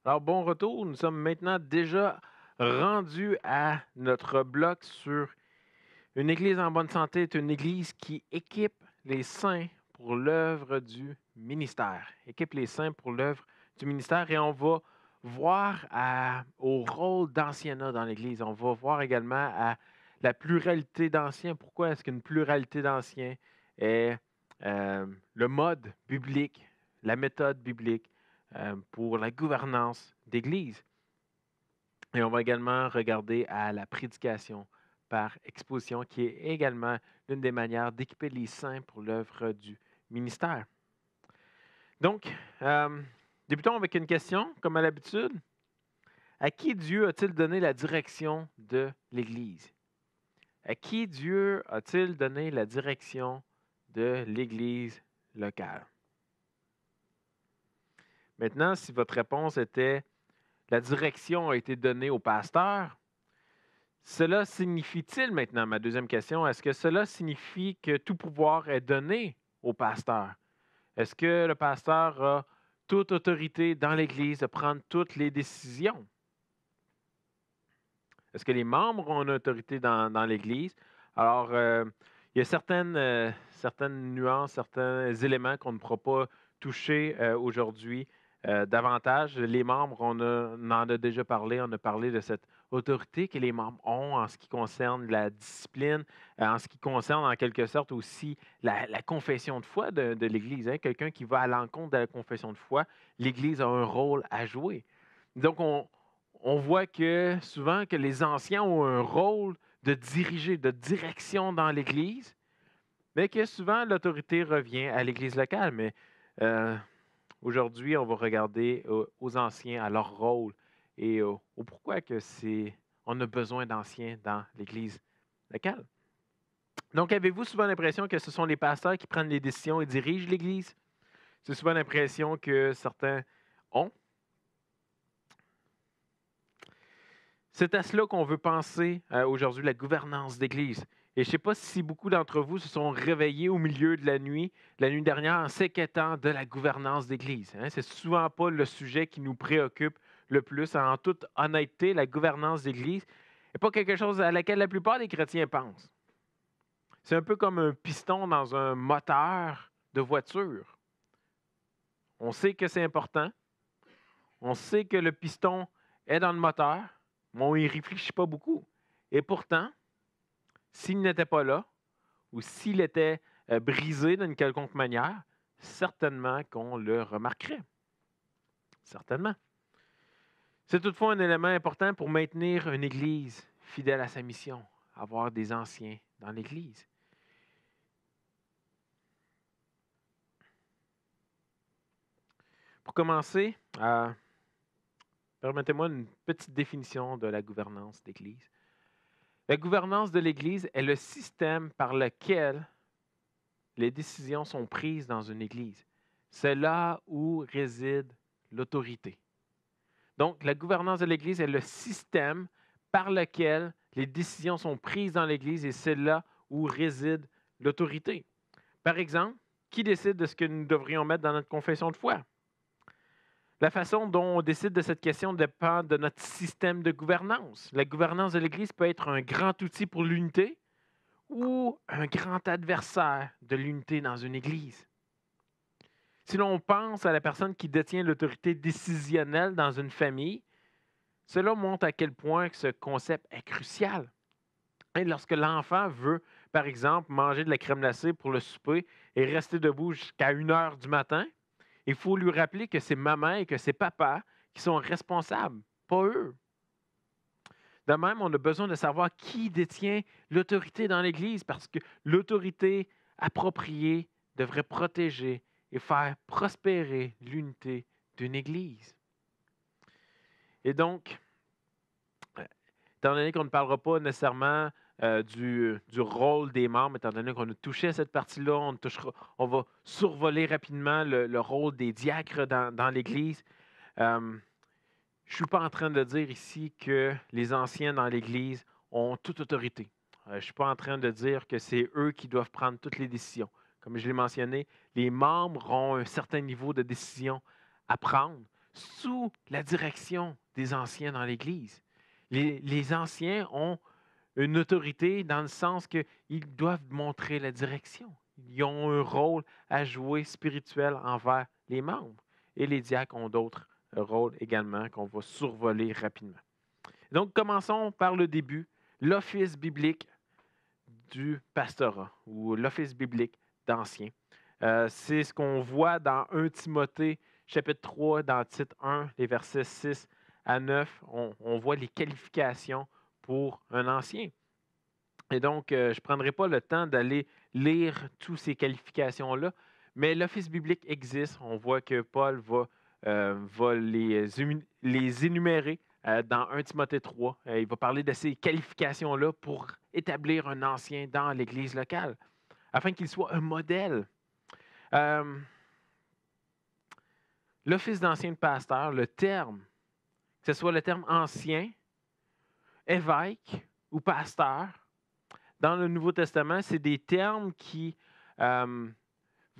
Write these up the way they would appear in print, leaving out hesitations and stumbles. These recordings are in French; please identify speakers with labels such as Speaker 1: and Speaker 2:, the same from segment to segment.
Speaker 1: Alors, bon retour. Nous sommes maintenant déjà rendus à notre bloc sur une Église en bonne santé est une Église qui équipe les saints pour l'œuvre du ministère. Équipe les saints pour l'œuvre du ministère et on va voir au rôle d'anciennat dans l'Église. On va voir également à la pluralité d'anciens. Pourquoi est-ce qu'une pluralité d'anciens est le mode biblique, la méthode biblique pour la gouvernance d'Église. Et on va également regarder à la prédication par exposition, qui est également l'une des manières d'équiper les saints pour l'œuvre du ministère. Donc, débutons avec une question, comme à l'habitude. À qui Dieu a-t-il donné la direction de l'Église? À qui Dieu a-t-il donné la direction de l'Église locale? Maintenant, si votre réponse était la direction a été donnée au pasteur, cela signifie-t-il maintenant, ma deuxième question, est-ce que cela signifie que tout pouvoir est donné au pasteur? Est-ce que le pasteur a toute autorité dans l'Église de prendre toutes les décisions? Est-ce que les membres ont une autorité dans l'Église? Alors, il y a certaines nuances, certains éléments qu'on ne pourra pas toucher aujourd'hui davantage. Les membres, on en a déjà parlé, on a parlé de cette autorité que les membres ont en ce qui concerne la discipline, en ce qui concerne en quelque sorte aussi la confession de foi de l'Église. Hein. Quelqu'un qui va à l'encontre de la confession de foi, l'Église a un rôle à jouer. Donc, on voit que souvent que les anciens ont un rôle de diriger, de direction dans l'Église, mais que souvent l'autorité revient à l'Église locale. Mais euh, aujourd'hui, on va regarder aux anciens, à leur rôle et au pourquoi que on a besoin d'anciens dans l'Église locale. Donc, avez-vous souvent l'impression que ce sont les pasteurs qui prennent les décisions et dirigent l'Église? C'est souvent l'impression que certains ont. C'est à cela qu'on veut penser aujourd'hui, la gouvernance d'Église. Et je ne sais pas si beaucoup d'entre vous se sont réveillés au milieu de la nuit dernière, en s'inquiétant de la gouvernance d'Église. Hein? Ce n'est souvent pas le sujet qui nous préoccupe le plus. En toute honnêteté, la gouvernance d'Église n'est pas quelque chose à laquelle la plupart des chrétiens pensent. C'est un peu comme un piston dans un moteur de voiture. On sait que c'est important. On sait que le piston est dans le moteur, mais on n'y réfléchit pas beaucoup. Et pourtant, s'il n'était pas là, ou s'il était brisé d'une quelconque manière, certainement qu'on le remarquerait. Certainement. C'est toutefois un élément important pour maintenir une Église fidèle à sa mission, avoir des anciens dans l'Église. Pour commencer, permettez-moi une petite définition de la gouvernance d'Église. La gouvernance de l'Église est le système par lequel les décisions sont prises dans une Église. C'est là où réside l'autorité. Donc, la gouvernance de l'Église est le système par lequel les décisions sont prises dans l'Église et c'est là où réside l'autorité. Par exemple, qui décide de ce que nous devrions mettre dans notre confession de foi? La façon dont on décide de cette question dépend de notre système de gouvernance. La gouvernance de l'Église peut être un grand outil pour l'unité ou un grand adversaire de l'unité dans une Église. Si l'on pense à la personne qui détient l'autorité décisionnelle dans une famille, cela montre à quel point ce concept est crucial. Et lorsque l'enfant veut, par exemple, manger de la crème glacée pour le souper et rester debout jusqu'à 1 heure du matin, il faut lui rappeler que c'est maman et que c'est papa qui sont responsables, pas eux. De même, on a besoin de savoir qui détient l'autorité dans l'Église parce que l'autorité appropriée devrait protéger et faire prospérer l'unité d'une Église. Et donc, étant donné qu'on ne parlera pas nécessairement du rôle des membres, étant donné qu'on a touché à cette partie-là, on va survoler rapidement le rôle des diacres dans l'Église. Je ne suis pas en train de dire ici que les anciens dans l'Église ont toute autorité. Je ne suis pas en train de dire que c'est eux qui doivent prendre toutes les décisions. Comme je l'ai mentionné, les membres ont un certain niveau de décision à prendre. sous la direction des anciens dans l'Église. Les anciens ont une autorité dans le sens qu'ils doivent montrer la direction. Ils ont un rôle à jouer spirituel envers les membres. Et les diacres ont d'autres rôles également qu'on va survoler rapidement. Donc, commençons par le début, l'office biblique du pastorat ou l'office biblique d'ancien. C'est ce qu'on voit dans 1 Timothée, chapitre 3, dans titre 1, les versets 6 à 9. On voit les qualifications pour un ancien. Et donc, je ne prendrai pas le temps d'aller lire toutes ces qualifications-là, mais l'office biblique existe. On voit que Paul va les énumérer dans 1 Timothée 3. Il va parler de ces qualifications-là pour établir un ancien dans l'Église locale, afin qu'il soit un modèle. L'office d'ancien de pasteur, le terme, que ce soit le terme ancien, évêque ou pasteur, dans le Nouveau Testament, c'est des termes qui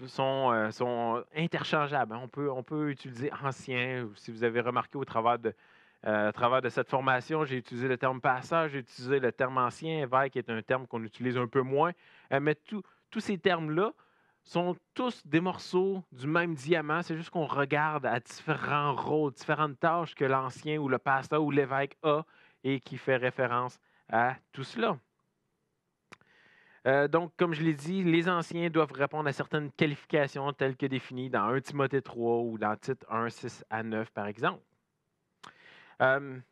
Speaker 1: sont interchangeables. On peut utiliser ancien. Si vous avez remarqué au travers de cette formation, j'ai utilisé le terme pasteur, j'ai utilisé le terme ancien. Évêque est un terme qu'on utilise un peu moins. Mais tous ces termes-là sont tous des morceaux du même diamant. C'est juste qu'on regarde à différents rôles, différentes tâches que l'ancien ou le pasteur ou l'évêque a et qui fait référence à tout cela. Donc, comme je l'ai dit, les anciens doivent répondre à certaines qualifications telles que définies dans 1 Timothée 3 ou dans titre 1, 6 à 9, par exemple.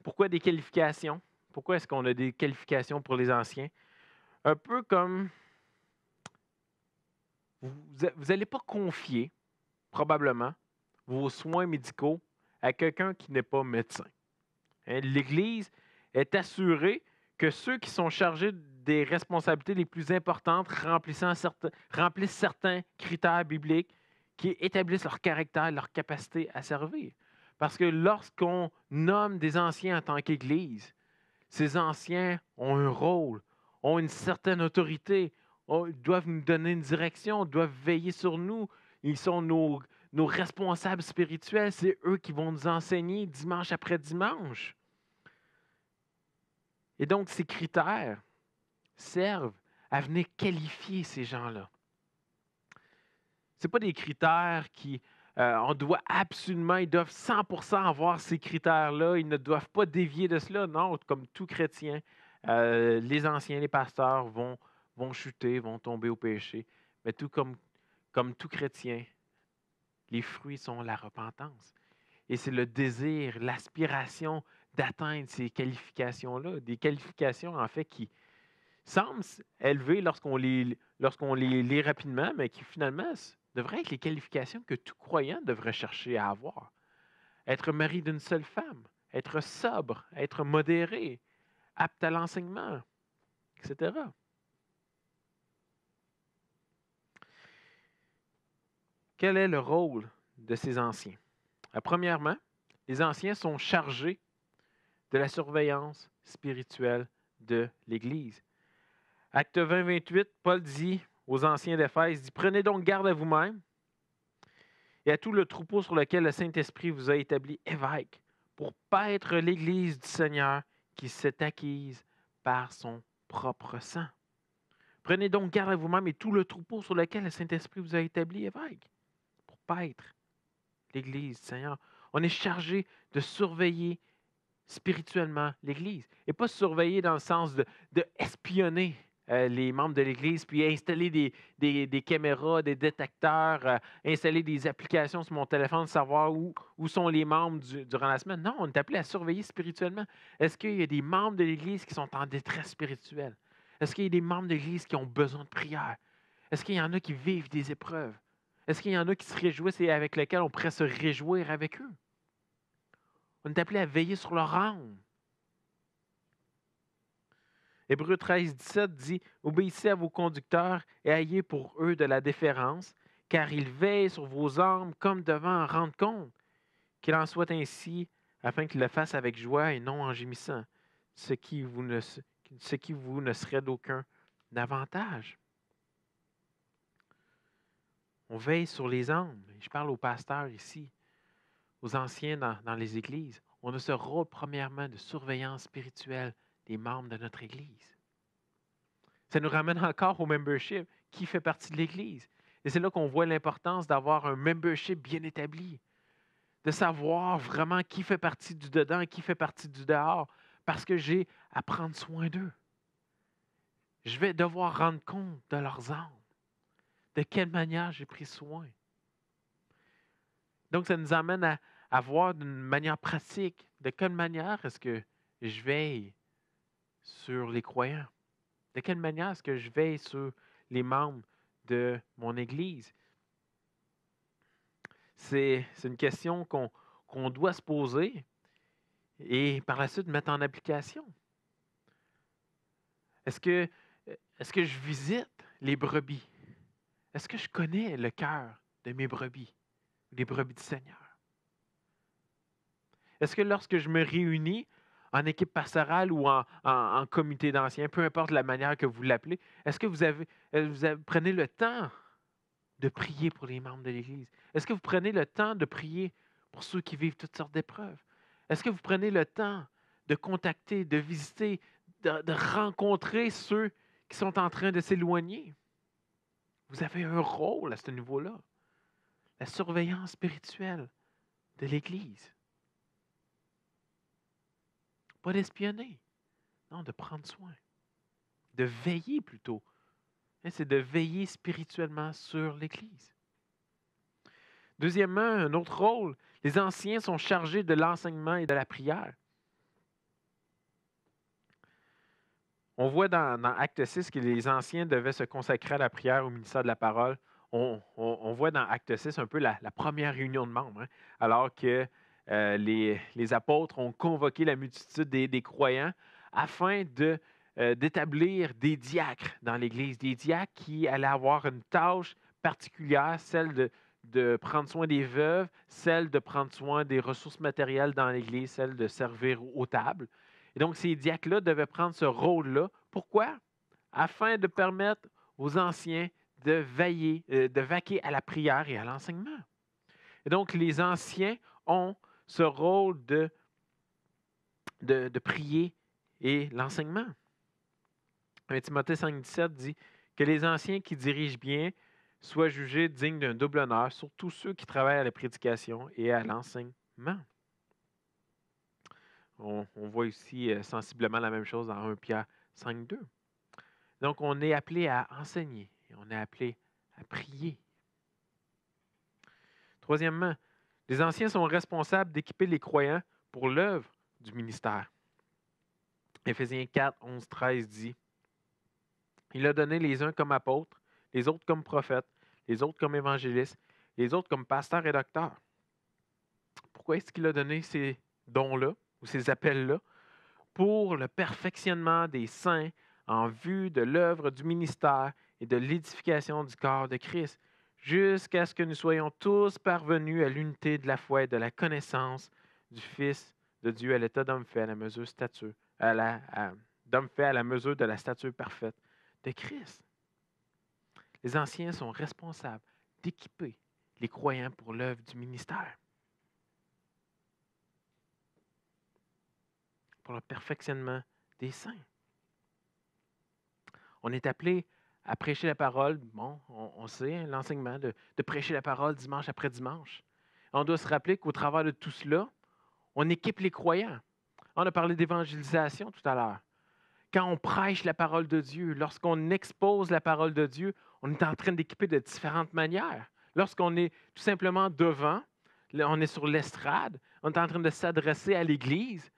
Speaker 1: Pourquoi des qualifications? Pourquoi est-ce qu'on a des qualifications pour les anciens? Un peu comme vous n'allez pas confier, probablement, vos soins médicaux à quelqu'un qui n'est pas médecin. L'Église est assurée que ceux qui sont chargés des responsabilités les plus importantes remplissent certains critères bibliques qui établissent leur caractère, leur capacité à servir. Parce que lorsqu'on nomme des anciens en tant qu'Église, ces anciens ont un rôle, ont une certaine autorité, doivent nous donner une direction, doivent veiller sur nous. Ils sont nos responsables spirituels. C'est eux qui vont nous enseigner dimanche après dimanche. Et donc, ces critères servent à venir qualifier ces gens-là. Ce pas des critères on doit absolument, ils doivent 100% avoir ces critères-là, ils ne doivent pas dévier de cela. Non, comme tout chrétien, les anciens, les pasteurs vont chuter, vont tomber au péché. Mais tout comme tout chrétien, les fruits sont la repentance. Et c'est le désir, l'aspiration d'atteindre ces qualifications-là, des qualifications en fait qui semblent élevées lorsqu'on les lit rapidement, mais qui finalement devraient être les qualifications que tout croyant devrait chercher à avoir. Être mari d'une seule femme, être sobre, être modéré, apte à l'enseignement, etc. Quel est le rôle de ces anciens? Premièrement, les anciens sont chargés de la surveillance spirituelle de l'Église. Acte 20, 28, Paul dit aux anciens d'Éphèse, dit « Prenez donc garde à vous-même et à tout le troupeau sur lequel le Saint-Esprit vous a établi évêque, pour paître l'Église du Seigneur qui s'est acquise par son propre sang. Prenez donc garde à vous-même et tout le troupeau sur lequel le Saint-Esprit vous a établi évêque, pour paître l'Église du Seigneur. » On est chargé de surveiller spirituellement l'Église. Et pas surveiller dans le sens de espionner les membres de l'Église, puis installer des caméras, des détecteurs, installer des applications sur mon téléphone, savoir où sont les membres durant la semaine. Non, on est appelé à surveiller spirituellement. Est-ce qu'il y a des membres de l'Église qui sont en détresse spirituelle? Est-ce qu'il y a des membres de l'Église qui ont besoin de prière? Est-ce qu'il y en a qui vivent des épreuves? Est-ce qu'il y en a qui se réjouissent et avec lesquels on pourrait se réjouir avec eux? On est appelé à veiller sur leur âme. Hébreux 13, 17 dit « Obéissez à vos conducteurs et ayez pour eux de la déférence, car ils veillent sur vos âmes comme devant en rendre compte. Qu'il en soit ainsi, afin qu'ils le fassent avec joie et non en gémissant, ce qui vous ne serait d'aucun avantage. » On veille sur les âmes. Je parle aux pasteurs ici. aux anciens dans les églises, on a ce rôle premièrement de surveillance spirituelle des membres de notre Église. Ça nous ramène encore au membership. Qui fait partie de l'Église? Et c'est là qu'on voit l'importance d'avoir un membership bien établi, de savoir vraiment qui fait partie du dedans et qui fait partie du dehors, parce que j'ai à prendre soin d'eux. Je vais devoir rendre compte de leurs âmes. De quelle manière j'ai pris soin. Donc, ça nous amène à voir d'une manière pratique de quelle manière est-ce que je veille sur les croyants. De quelle manière est-ce que je veille sur les membres de mon Église? C'est une question qu'on doit se poser et par la suite mettre en application. Est-ce que je visite les brebis? Est-ce que je connais le cœur de mes brebis, des brebis du Seigneur? Est-ce que lorsque je me réunis en équipe pastorale ou en comité d'anciens, peu importe la manière que vous l'appelez, est-ce que prenez le temps de prier pour les membres de l'Église? Est-ce que vous prenez le temps de prier pour ceux qui vivent toutes sortes d'épreuves? Est-ce que vous prenez le temps de contacter, de visiter, de rencontrer ceux qui sont en train de s'éloigner? Vous avez un rôle à ce niveau-là. La surveillance spirituelle de l'Église. Pas d'espionner, non, de prendre soin. De veiller plutôt. C'est de veiller spirituellement sur l'Église. Deuxièmement, un autre rôle, les anciens sont chargés de l'enseignement et de la prière. On voit dans Acte 6 que les anciens devaient se consacrer à la prière au ministère de la parole. On voit dans Acte 6 un peu la première réunion de membres, alors que les apôtres ont convoqué la multitude des croyants afin d'établir des diacres dans l'Église, des diacres qui allaient avoir une tâche particulière, celle de prendre soin des veuves, celle de prendre soin des ressources matérielles dans l'Église, celle de servir aux tables. Et donc, ces diacres-là devaient prendre ce rôle-là. Pourquoi? Afin de permettre aux anciens de veiller, de vaquer à la prière et à l'enseignement. Et donc, les anciens ont ce rôle de prier et l'enseignement. 1 Timothée 5,17 dit que les anciens qui dirigent bien soient jugés dignes d'un double honneur, surtout ceux qui travaillent à la prédication et à l'enseignement. On voit ici sensiblement la même chose dans 1 Pierre 5,2. Donc, on est appelé à enseigner et on est appelé à prier. Troisièmement, les anciens sont responsables d'équiper les croyants pour l'œuvre du ministère. Éphésiens 4, 11, 13 dit « Il a donné les uns comme apôtres, les autres comme prophètes, les autres comme évangélistes, les autres comme pasteurs et docteurs. » Pourquoi est-ce qu'il a donné ces dons-là ou ces appels-là? Pour le perfectionnement des saints en vue de l'œuvre du ministère et de l'édification du corps de Christ, jusqu'à ce que nous soyons tous parvenus à l'unité de la foi et de la connaissance du Fils de Dieu, à l'état d'homme fait à la mesure d'homme fait à la mesure de la stature parfaite de Christ. Les anciens sont responsables d'équiper les croyants pour l'œuvre du ministère, pour le perfectionnement des saints. On est appelé à prêcher la parole. Bon, on sait, l'enseignement de prêcher la parole dimanche après dimanche. On doit se rappeler qu'au travers de tout cela, on équipe les croyants. On a parlé d'évangélisation tout à l'heure. Quand on prêche la parole de Dieu, lorsqu'on expose la parole de Dieu, on est en train d'équiper de différentes manières. Lorsqu'on est tout simplement devant, on est sur l'estrade, on est en train de s'adresser à l'Église,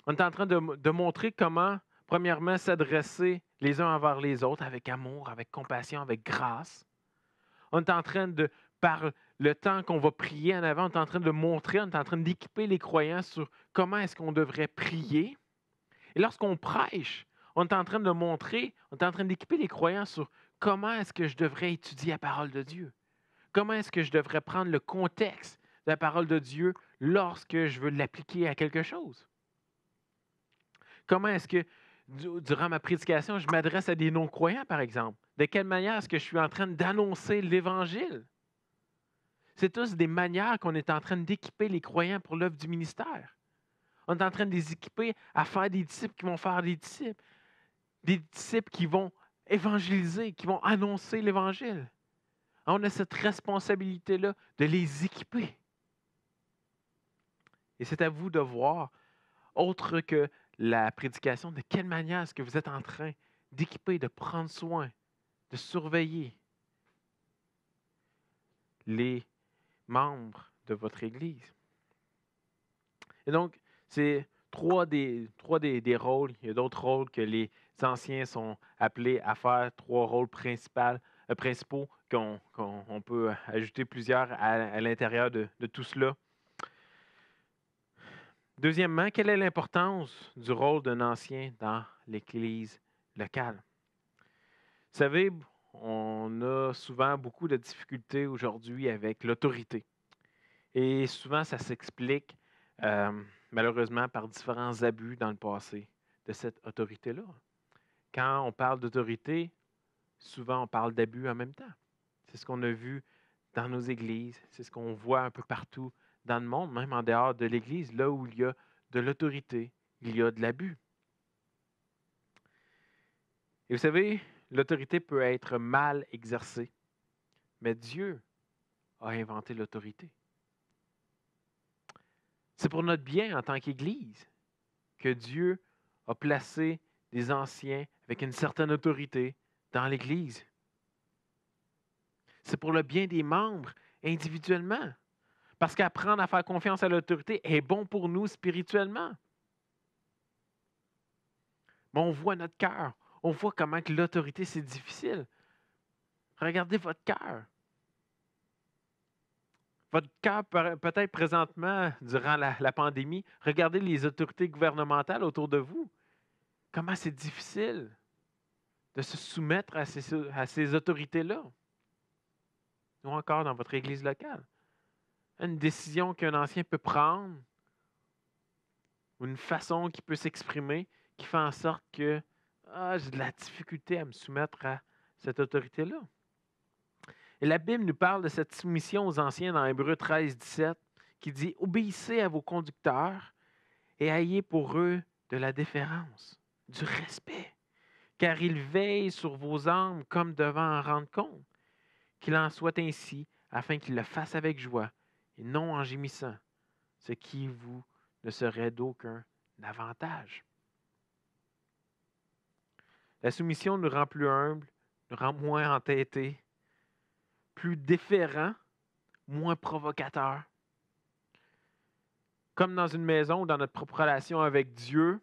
Speaker 1: on est en train de montrer comment, premièrement, s'adresser les uns envers les autres avec amour, avec compassion, avec grâce. On est en train de, par le temps qu'on va prier en avant, on est en train de montrer, on est en train d'équiper les croyants sur comment est-ce qu'on devrait prier. Et lorsqu'on prêche, on est en train de montrer, on est en train d'équiper les croyants sur comment est-ce que je devrais étudier la parole de Dieu. Comment est-ce que je devrais prendre le contexte de la parole de Dieu lorsque je veux l'appliquer à quelque chose. Comment est-ce que, durant ma prédication, je m'adresse à des non-croyants, par exemple? De quelle manière est-ce que je suis en train d'annoncer l'Évangile? C'est tous des manières qu'on est en train d'équiper les croyants pour l'œuvre du ministère. On est en train de les équiper à faire des disciples qui vont faire des disciples qui vont évangéliser, qui vont annoncer l'Évangile. On a cette responsabilité-là de les équiper. Et c'est à vous de voir, autre que la prédication, de quelle manière est-ce que vous êtes en train d'équiper, de prendre soin, de surveiller les membres de votre Église. Et donc, c'est des rôles. Il y a d'autres rôles que les anciens sont appelés à faire, 3 rôles principaux qu'on peut ajouter plusieurs à l'intérieur de tout cela. Deuxièmement, quelle est l'importance du rôle d'un ancien dans l'Église locale? Vous savez, on a souvent beaucoup de difficultés aujourd'hui avec l'autorité. Et souvent, ça s'explique malheureusement par différents abus dans le passé de cette autorité-là. Quand on parle d'autorité, souvent on parle d'abus en même temps. C'est ce qu'on a vu dans nos églises, c'est ce qu'on voit un peu partout dans le monde, même en dehors de l'Église, là où il y a de l'autorité, il y a de l'abus. Et vous savez, l'autorité peut être mal exercée, mais Dieu a inventé l'autorité. C'est pour notre bien en tant qu'Église que Dieu a placé des anciens avec une certaine autorité dans l'Église. C'est pour le bien des membres individuellement. Parce qu'apprendre à faire confiance à l'autorité est bon pour nous spirituellement. Mais on voit notre cœur. On voit comment que l'autorité, c'est difficile. Regardez votre cœur. Votre cœur, peut-être présentement, durant la pandémie, regardez les autorités gouvernementales autour de vous. Comment c'est difficile de se soumettre à ces autorités-là. Ou encore dans votre église locale. Une décision qu'un ancien peut prendre, ou une façon qu'il peut s'exprimer, qui fait en sorte que j'ai de la difficulté à me soumettre à cette autorité-là. Et la Bible nous parle de cette soumission aux anciens dans Hébreux 13, 17, qui dit « Obéissez à vos conducteurs et ayez pour eux de la déférence, du respect, car ils veillent sur vos âmes comme devant en rendre compte. Qu'il en soit ainsi, afin qu'ils le fassent avec joie et non en gémissant, ce qui vous ne serait d'aucun avantage. » La soumission nous rend plus humbles, nous rend moins entêtés, plus déférents, moins provocateurs. Comme dans une maison ou dans notre propre relation avec Dieu,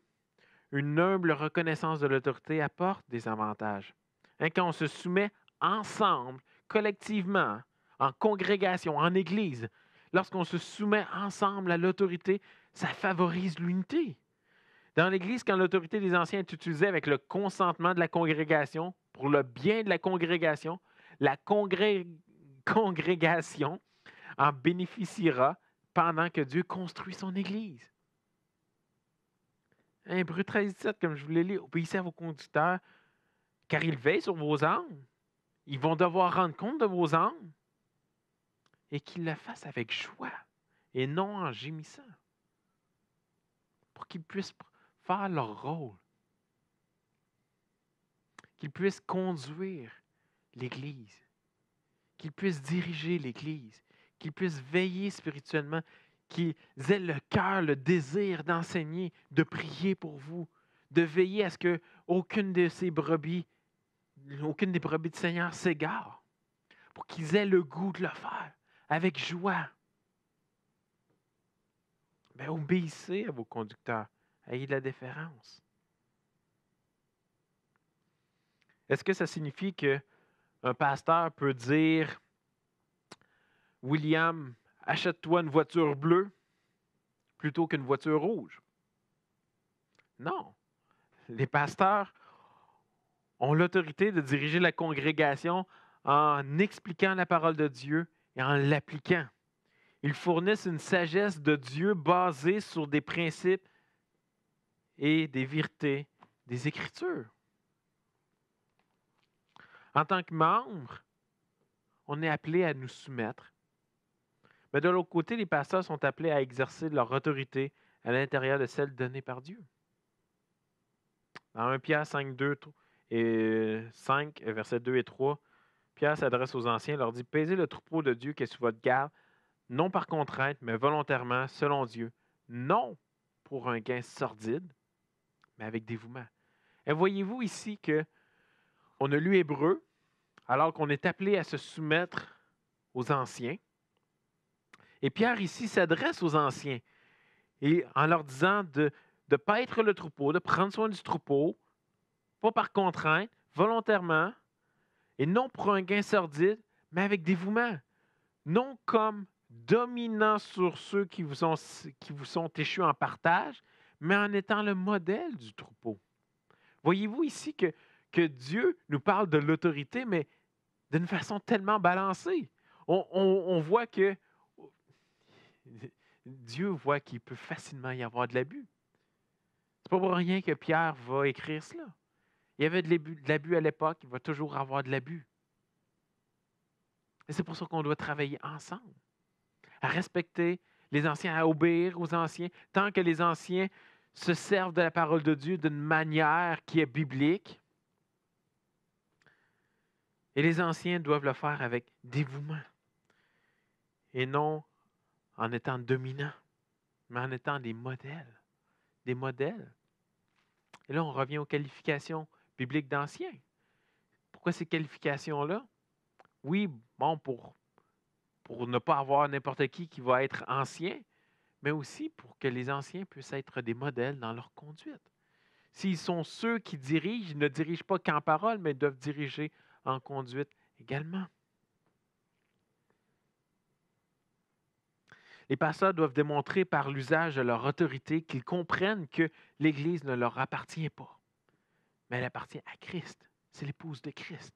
Speaker 1: une humble reconnaissance de l'autorité apporte des avantages. Quand on se soumet ensemble, collectivement, en congrégation, en Église, lorsqu'on se soumet ensemble à l'autorité, ça favorise l'unité. Dans l'Église, quand l'autorité des anciens est utilisée avec le consentement de la congrégation, pour le bien de la congrégation, la congrégation en bénéficiera pendant que Dieu construit son Église. Hébreux 13, 17, comme je vous l'ai lu, obéissez à vos conducteurs, car ils veillent sur vos âmes. Ils vont devoir rendre compte de vos âmes et qu'ils le fassent avec joie et non en gémissant, pour qu'ils puissent faire leur rôle, qu'ils puissent conduire l'Église, qu'ils puissent diriger l'Église, qu'ils puissent veiller spirituellement, qu'ils aient le cœur, le désir d'enseigner, de prier pour vous, de veiller à ce qu'aucune des brebis du Seigneur s'égare, pour qu'ils aient le goût de le faire avec joie. Mais obéissez à vos conducteurs, ayez de la déférence. Est-ce que ça signifie qu'un pasteur peut dire « William, achète-toi une voiture bleue plutôt qu'une voiture rouge ». Non. Les pasteurs ont l'autorité de diriger la congrégation en expliquant la parole de Dieu et en l'appliquant. Ils fournissent une sagesse de Dieu basée sur des principes et des vérités des Écritures. En tant que membre, on est appelé à nous soumettre Mais de l'autre côté, les pasteurs sont appelés à exercer leur autorité à l'intérieur de celle donnée par Dieu. Dans 1 Pierre 5, 2 et 5, versets 2 et 3, Pierre s'adresse aux anciens et leur dit « Paisez le troupeau de Dieu qui est sous votre garde, non par contrainte, mais volontairement, selon Dieu, non pour un gain sordide, mais avec dévouement. » Et voyez-vous ici qu'on a lu Hébreu, alors qu'on est appelé à se soumettre aux anciens. Et Pierre ici s'adresse aux anciens et en leur disant de paître le troupeau, de prendre soin du troupeau, pas par contrainte, volontairement, et non pour un gain sordide, mais avec dévouement. Non comme dominant sur ceux qui vous sont échus en partage, mais en étant le modèle du troupeau. Voyez-vous ici que Dieu nous parle de l'autorité, mais d'une façon tellement balancée. On voit que Dieu voit qu'il peut facilement y avoir de l'abus. C'est pas pour rien que Pierre va écrire cela. Il y avait de l'abus à l'époque, il va toujours avoir de l'abus. Et c'est pour ça qu'on doit travailler ensemble, à respecter les anciens, à obéir aux anciens, tant que les anciens se servent de la parole de Dieu d'une manière qui est biblique. Et les anciens doivent le faire avec dévouement et non en étant dominants, mais en étant des modèles. Des modèles. Et là, on revient aux qualifications bibliques d'anciens. Pourquoi ces qualifications-là? Oui, bon, pour ne pas avoir n'importe qui va être ancien, mais aussi pour que les anciens puissent être des modèles dans leur conduite. S'ils sont ceux qui dirigent, ils ne dirigent pas qu'en parole, mais doivent diriger en conduite également. Les pasteurs doivent démontrer par l'usage de leur autorité qu'ils comprennent que l'Église ne leur appartient pas, mais elle appartient à Christ. C'est l'épouse de Christ.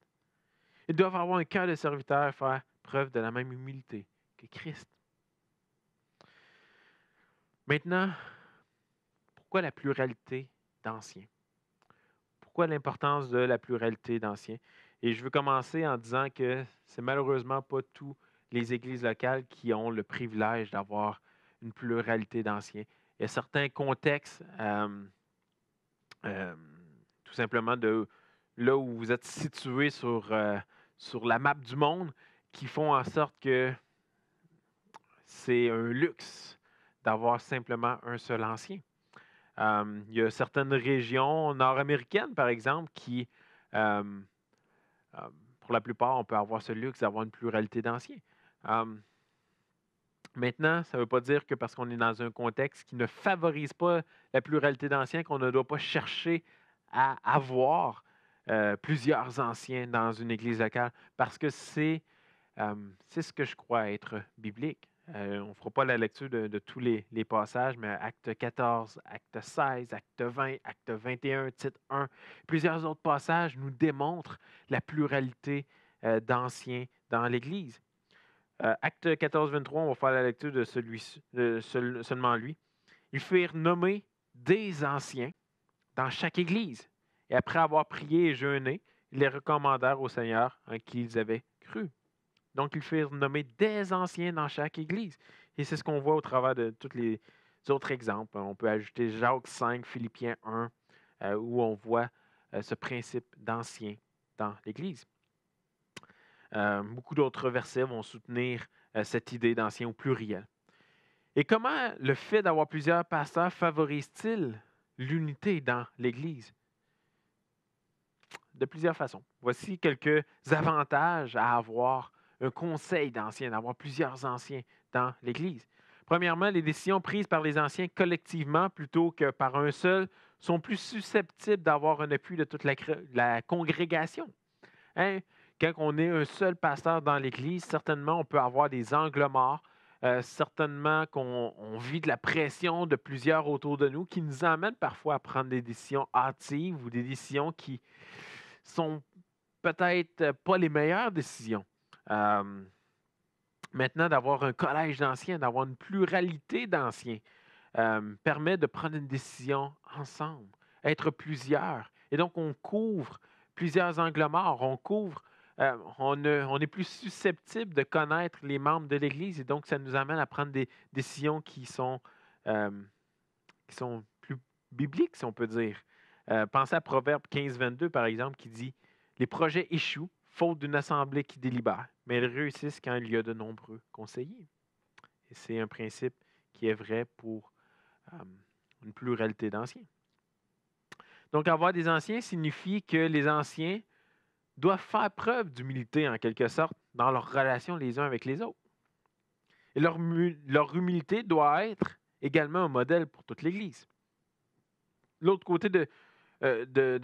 Speaker 1: Ils doivent avoir un cœur de serviteur et faire preuve de la même humilité que Christ. Maintenant, pourquoi la pluralité d'anciens? Pourquoi l'importance de la pluralité d'anciens? Et je veux commencer en disant que c'est malheureusement pas toutes les églises locales qui ont le privilège d'avoir une pluralité d'anciens. Il y a certains contextes, tout simplement de là où vous êtes situé sur la map du monde, qui font en sorte que c'est un luxe d'avoir simplement un seul ancien. Il y a certaines régions nord-américaines, par exemple, qui, pour la plupart, on peut avoir ce luxe d'avoir une pluralité d'anciens. Maintenant, ça ne veut pas dire que parce qu'on est dans un contexte qui ne favorise pas la pluralité d'anciens, qu'on ne doit pas chercher à avoir plusieurs anciens dans une église locale, parce que c'est ce que je crois être biblique. On ne fera pas la lecture de tous les passages, mais Acte 14, Acte 16, Acte 20, Acte 21, titre 1, plusieurs autres passages nous démontrent la pluralité d'anciens dans l'Église. Acte 14, 23, on va faire la lecture de seulement lui. Ils firent nommer des anciens dans chaque Église. Et après avoir prié et jeûné, ils les recommandèrent au Seigneur en qui ils avaient cru. Donc, ils firent nommer des anciens dans chaque Église. Et c'est ce qu'on voit au travers de tous les autres exemples. On peut ajouter Jacques 5, Philippiens 1, où on voit ce principe d'anciens dans l'Église. Beaucoup d'autres versets vont soutenir cette idée d'anciens au pluriel. Et comment le fait d'avoir plusieurs pasteurs favorise-t-il l'unité dans l'Église? De plusieurs façons. Voici quelques avantages à avoir un conseil d'anciens, d'avoir plusieurs anciens dans l'Église. Premièrement, les décisions prises par les anciens collectivement plutôt que par un seul sont plus susceptibles d'avoir un appui de toute la congrégation. Hein? Quand on est un seul pasteur dans l'Église, certainement on peut avoir des angles morts, certainement qu'on vit de la pression de plusieurs autour de nous qui nous amènent parfois à prendre des décisions hâtives ou des décisions qui sont peut-être pas les meilleures décisions. Maintenant, d'avoir un collège d'anciens, d'avoir une pluralité d'anciens, permet de prendre une décision ensemble, être plusieurs. Et donc, on couvre plusieurs angles morts, on couvre on est plus susceptible de connaître les membres de l'Église et donc ça nous amène à prendre des décisions euh, qui sont plus bibliques, si on peut dire. Pensez à Proverbe 15, 22, par exemple, qui dit « Les projets échouent, faute d'une assemblée qui délibère, mais ils réussissent quand il y a de nombreux conseillers. » Et c'est un principe qui est vrai pour une pluralité d'anciens. Donc, avoir des anciens signifie que les anciens doivent faire preuve d'humilité, en quelque sorte, dans leurs relations les uns avec les autres. Et leur humilité doit être également un modèle pour toute l'Église. L'autre côté de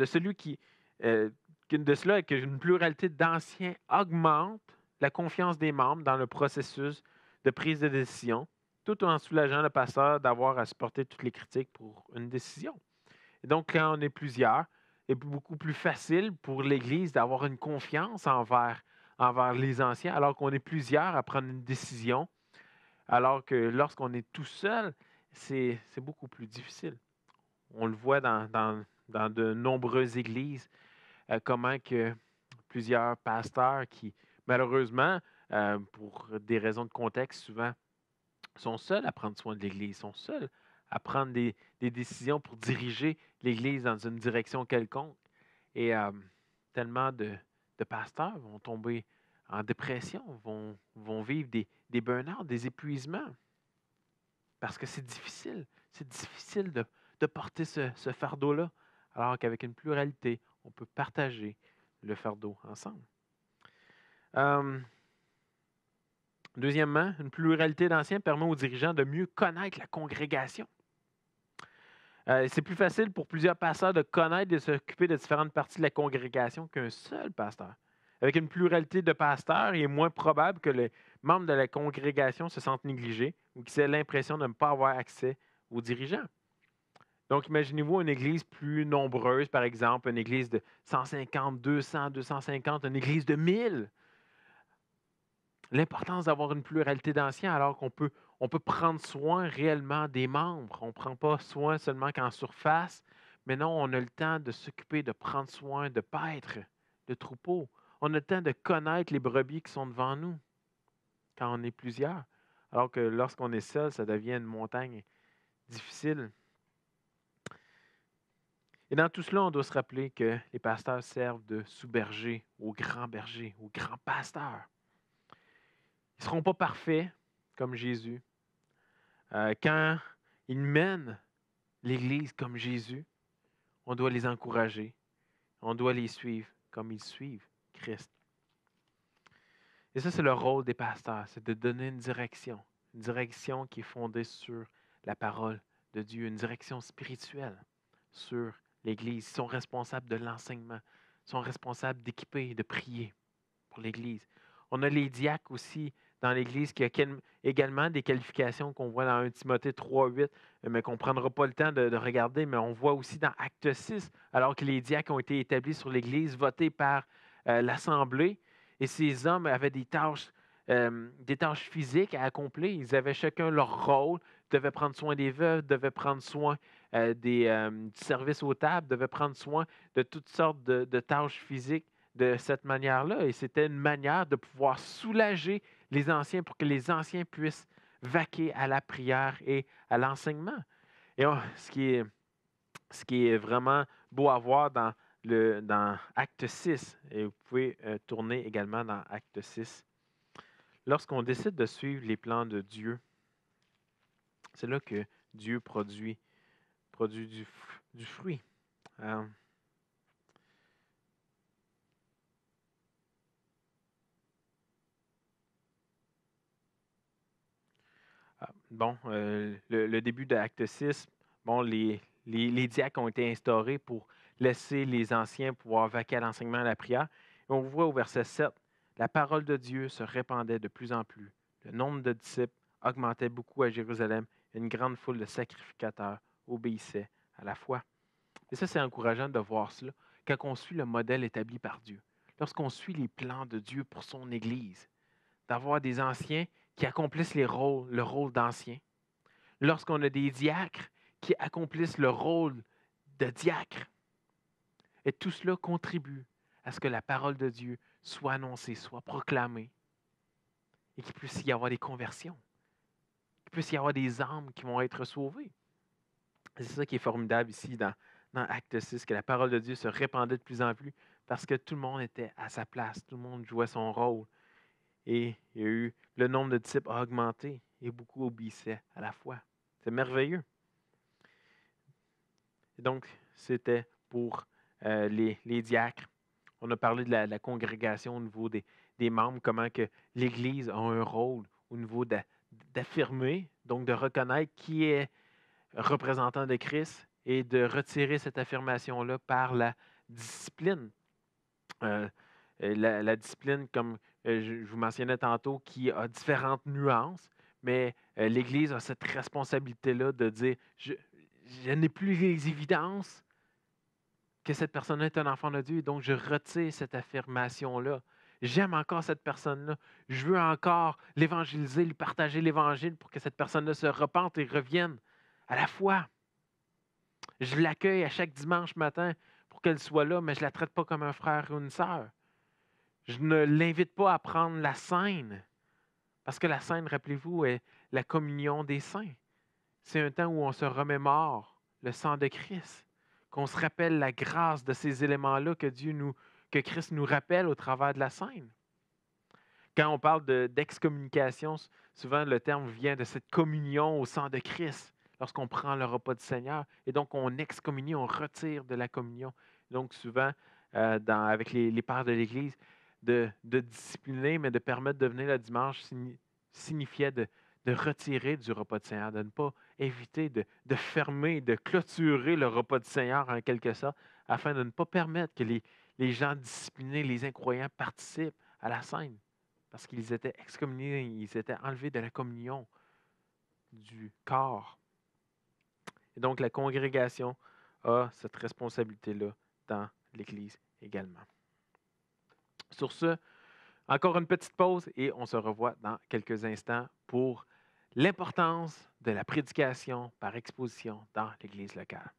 Speaker 1: celui de cela est qu'une pluralité d'anciens augmente la confiance des membres dans le processus de prise de décision, tout en soulageant le pasteur d'avoir à supporter toutes les critiques pour une décision. Et donc, quand on est plusieurs, c'est beaucoup plus facile pour l'Église d'avoir une confiance envers les anciens, alors qu'on est plusieurs à prendre une décision, alors que lorsqu'on est tout seul, c'est beaucoup plus difficile. On le voit dans de nombreuses églises, comment que plusieurs pasteurs qui, malheureusement, pour des raisons de contexte, souvent, sont seuls à prendre soin de l'Église, sont seuls à prendre des décisions pour diriger l'Église dans une direction quelconque. Et tellement de pasteurs vont tomber en dépression, vont vivre des burn-out, des épuisements, parce que c'est difficile. C'est difficile de porter ce fardeau-là, alors qu'avec une pluralité, on peut partager le fardeau ensemble. Deuxièmement, une pluralité d'anciens permet aux dirigeants de mieux connaître la congrégation. C'est plus facile pour plusieurs pasteurs de connaître et de s'occuper de différentes parties de la congrégation qu'un seul pasteur. Avec une pluralité de pasteurs, il est moins probable que les membres de la congrégation se sentent négligés ou qu'ils aient l'impression de ne pas avoir accès aux dirigeants. Donc, imaginez-vous une église plus nombreuse, par exemple, une église de 150, 200, 250, une église de 1000. L'importance d'avoir une pluralité d'anciens alors qu'on peut prendre soin réellement des membres. On ne prend pas soin seulement qu'en surface, mais non, on a le temps de s'occuper, de prendre soin de paître, de troupeaux. On a le temps de connaître les brebis qui sont devant nous quand on est plusieurs. Alors que lorsqu'on est seul, ça devient une montagne difficile. Et dans tout cela, on doit se rappeler que les pasteurs servent de sous-bergers aux grands bergers, aux grands pasteurs. Ils ne seront pas parfaits comme Jésus. Quand ils mènent l'Église comme Jésus, on doit les encourager. On doit les suivre comme ils suivent Christ. Et ça, c'est le rôle des pasteurs, c'est de donner une direction qui est fondée sur la parole de Dieu, une direction spirituelle sur l'Église. Ils sont responsables de l'enseignement, ils sont responsables d'équiper et de prier pour l'Église. On a les diacres aussi dans l'Église qui a également des qualifications qu'on voit dans 1 Timothée 3,8, mais qu'on ne prendra pas le temps de regarder, mais on voit aussi dans Acte 6, alors que les diacres ont été établis sur l'Église, votés par l'Assemblée, et ces hommes avaient des tâches physiques à accomplir. Ils avaient chacun leur rôle, devaient prendre soin des veuves, devaient prendre soin du service aux tables, devaient prendre soin de toutes sortes de tâches physiques de cette manière-là. Et c'était une manière de pouvoir soulager les anciens pour que les anciens puissent vaquer à la prière et à l'enseignement. Et ce qui est vraiment beau à voir dans Acte 6, et vous pouvez tourner également dans Acte 6, lorsqu'on décide de suivre les plans de Dieu, c'est là que Dieu produit du fruit. Le début de Acte 6, les diacres ont été instaurés pour laisser les anciens pouvoir vaquer à l'enseignement et à la prière. Et on voit au verset 7, la parole de Dieu se répandait de plus en plus. Le nombre de disciples augmentait beaucoup à Jérusalem et une grande foule de sacrificateurs obéissait à la foi. Et ça, c'est encourageant de voir cela quand on suit le modèle établi par Dieu. Lorsqu'on suit les plans de Dieu pour son Église, d'avoir des anciens qui accomplissent le rôle d'anciens. Lorsqu'on a des diacres qui accomplissent le rôle de diacre. Et tout cela contribue à ce que la parole de Dieu soit annoncé, soit proclamé, et qu'il puisse y avoir des conversions, qu'il puisse y avoir des âmes qui vont être sauvées. C'est ça qui est formidable ici dans Acte 6, que la parole de Dieu se répandait de plus en plus parce que tout le monde était à sa place, tout le monde jouait son rôle. Et il y a eu, le nombre de disciples a augmenté et beaucoup obéissaient à la foi. C'est merveilleux. Et donc, c'était pour les diacres. On a parlé de la congrégation au niveau des membres, comment que l'Église a un rôle au niveau d'affirmer, donc de reconnaître qui est représentant de Christ et de retirer cette affirmation-là par la discipline. La discipline, comme je vous mentionnais tantôt, qui a différentes nuances, mais l'Église a cette responsabilité-là de dire, je n'ai plus les évidences que cette personne est un enfant de Dieu, et donc je retire cette affirmation-là. J'aime encore cette personne-là. Je veux encore l'évangéliser, lui partager l'Évangile pour que cette personne-là se repente et revienne à la foi. Je l'accueille à chaque dimanche matin pour qu'elle soit là, mais je ne la traite pas comme un frère ou une sœur. Je ne l'invite pas à prendre la scène, parce que la scène, rappelez-vous, est la communion des saints. C'est un temps où on se remémore le sang de Christ, qu'on se rappelle la grâce de ces éléments-là que Christ nous rappelle au travers de la scène. Quand on parle d'excommunication, souvent le terme vient de cette communion au sang de Christ, lorsqu'on prend le repas du Seigneur. Et donc, on excommunie, on retire de la communion. Donc, souvent, avec les pères de l'Église, de discipliner, mais de permettre de venir le dimanche signifiait de retirer du repas du Seigneur, de ne pas éviter de fermer, de clôturer le repas du Seigneur en quelque sorte, afin de ne pas permettre que les gens disciplinés, les incroyants, participent à la scène. Parce qu'ils étaient excommuniés, ils étaient enlevés de la communion du corps. Et donc, la congrégation a cette responsabilité-là dans l'Église également. Sur ce, encore une petite pause et on se revoit dans quelques instants pour l'importance de la prédication par exposition dans l'Église locale.